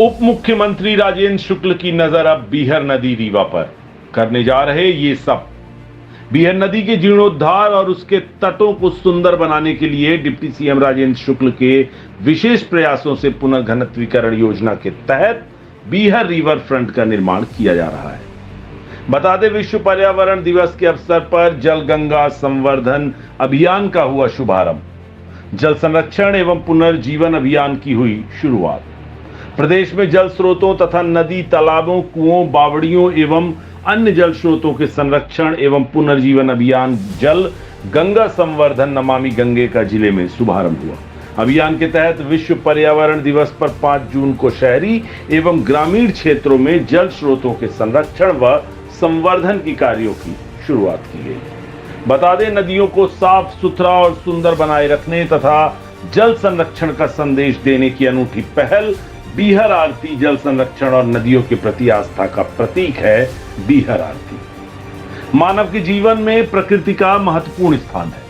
उप मुख्यमंत्री राजेंद्र शुक्ल की नजर अब बीहर नदी रीवा पर करने जा रहे ये सब। बीहर नदी के जीर्णोद्धार और उसके तटों को सुंदर बनाने के लिए डिप्टी सीएम राजेंद्र शुक्ल के विशेष प्रयासों से पुनर्घनत्वीकरण योजना के तहत बीहर रिवर फ्रंट का निर्माण किया जा रहा है। बता दें, विश्व पर्यावरण दिवस के अवसर पर जल गंगा संवर्धन अभियान का हुआ शुभारंभ। जल संरक्षण एवं पुनर्जीवन अभियान की हुई शुरुआत। प्रदेश में जल स्रोतों तथा नदी, तालाबों, कुओं, बावड़ियों एवं अन्य जल स्रोतों के संरक्षण एवं पुनर्जीवन अभियान जल गंगा संवर्धन नमामि गंगे का जिले में शुभारंभ हुआ। अभियान के तहत विश्व पर्यावरण दिवस पर 5 जून को शहरी एवं ग्रामीण क्षेत्रों में जल स्रोतों के संरक्षण व संवर्धन की कार्यों की शुरुआत की गई। बता दें, नदियों को साफ सुथरा और सुंदर बनाए रखने तथा जल संरक्षण का संदेश देने की अनूठी पहल बीहर आरती जल संरक्षण और नदियों के प्रति आस्था का प्रतीक है। बीहर आरती मानव के जीवन में प्रकृति का महत्वपूर्ण स्थान है।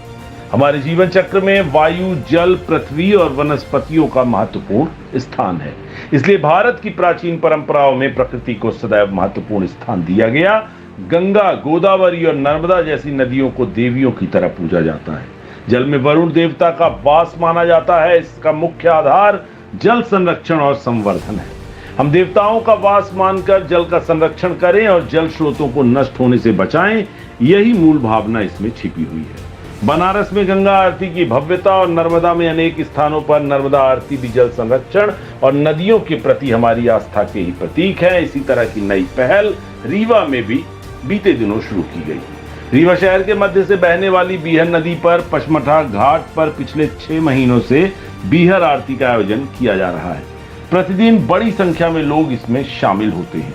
हमारे जीवन चक्र में वायु, जल, पृथ्वी और वनस्पतियों का महत्वपूर्ण स्थान है। इसलिए भारत की प्राचीन परंपराओं में प्रकृति को सदैव महत्वपूर्ण स्थान दिया गया। गंगा, गोदावरी और नर्मदा जैसी नदियों को देवियों की तरह पूजा जाता है। जल में वरुण देवता का वास माना जाता है। इसका मुख्य आधार जल संरक्षण और संवर्धन है। हम देवताओं का वास मानकर जल का संरक्षण करें और जल स्रोतों को नष्ट होने से बचाएं, यही मूल भावना इसमें छिपी हुई है। बनारस में गंगा आरती की भव्यता और नर्मदा में अनेक स्थानों पर नर्मदा आरती भी जल संरक्षण और नदियों के प्रति हमारी आस्था के ही प्रतीक है। इसी तरह की नई पहल रीवा में भी बीते दिनों शुरू की गई। रीवा शहर के मध्य से बहने वाली बीहर नदी पर पचमढ़ा घाट पर पिछले 6 महीनों से बीहर आरती का आयोजन किया जा रहा है। प्रतिदिन बड़ी संख्या में लोग इसमें शामिल होते हैं।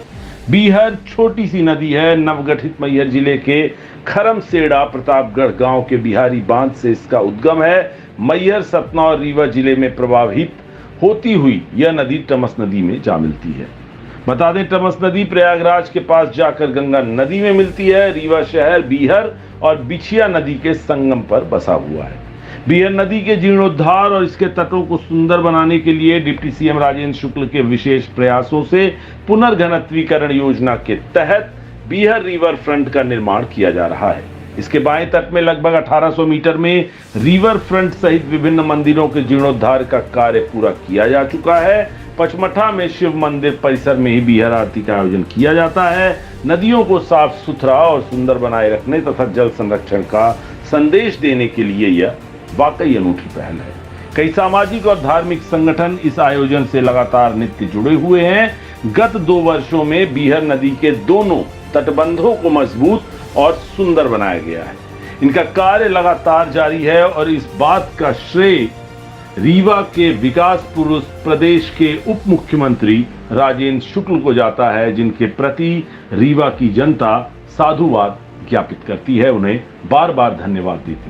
बीहर छोटी सी नदी है। नवगठित मैहर जिले के खरमसेड़ा प्रतापगढ़ गांव के बिहारी बांध से इसका उद्गम है। मैहर, सतना और रीवा जिले में प्रवाहित होती हुई यह नदी टमस नदी में जा मिलती है। बता दें, टमस नदी प्रयागराज के पास जाकर गंगा नदी में मिलती है। रीवा शहर बीहर और बिछिया नदी के संगम पर बसा हुआ है। बीहर नदी के जीर्णोद्धार और इसके तटों को सुंदर बनाने के लिए डिप्टी सीएम राजेंद्र शुक्ल के विशेष प्रयासों से पुनर्घनत्वीकरण योजना के तहत बीहर रिवर फ्रंट का निर्माण किया जा रहा है। इसके बाएं तट में लगभग 1800 मीटर में रिवर फ्रंट सहित विभिन्न मंदिरों के जीर्णोद्धार का कार्य पूरा किया जा चुका है। पचमढ़ा में शिव मंदिर परिसर में ही बीहर आरती का आयोजन किया जाता है। नदियों को साफ सुथरा और सुंदर बनाए रखने तथा जल संरक्षण का संदेश देने के लिए यह वाकई अनूठी पहल है। कई सामाजिक और धार्मिक संगठन इस आयोजन से लगातार नित्य जुड़े हुए हैं। गत 2 वर्षों में बीहर नदी के दोनों तटबंधों को मजबूत और सुंदर बनाया गया है। इनका कार्य लगातार जारी है और इस बात का श्रेय रीवा के विकास पुरुष प्रदेश के उप मुख्यमंत्री राजेंद्र शुक्ल को जाता है, जिनके प्रति रीवा की जनता साधुवाद ज्ञापित करती है, उन्हें बार बार धन्यवाद देती है।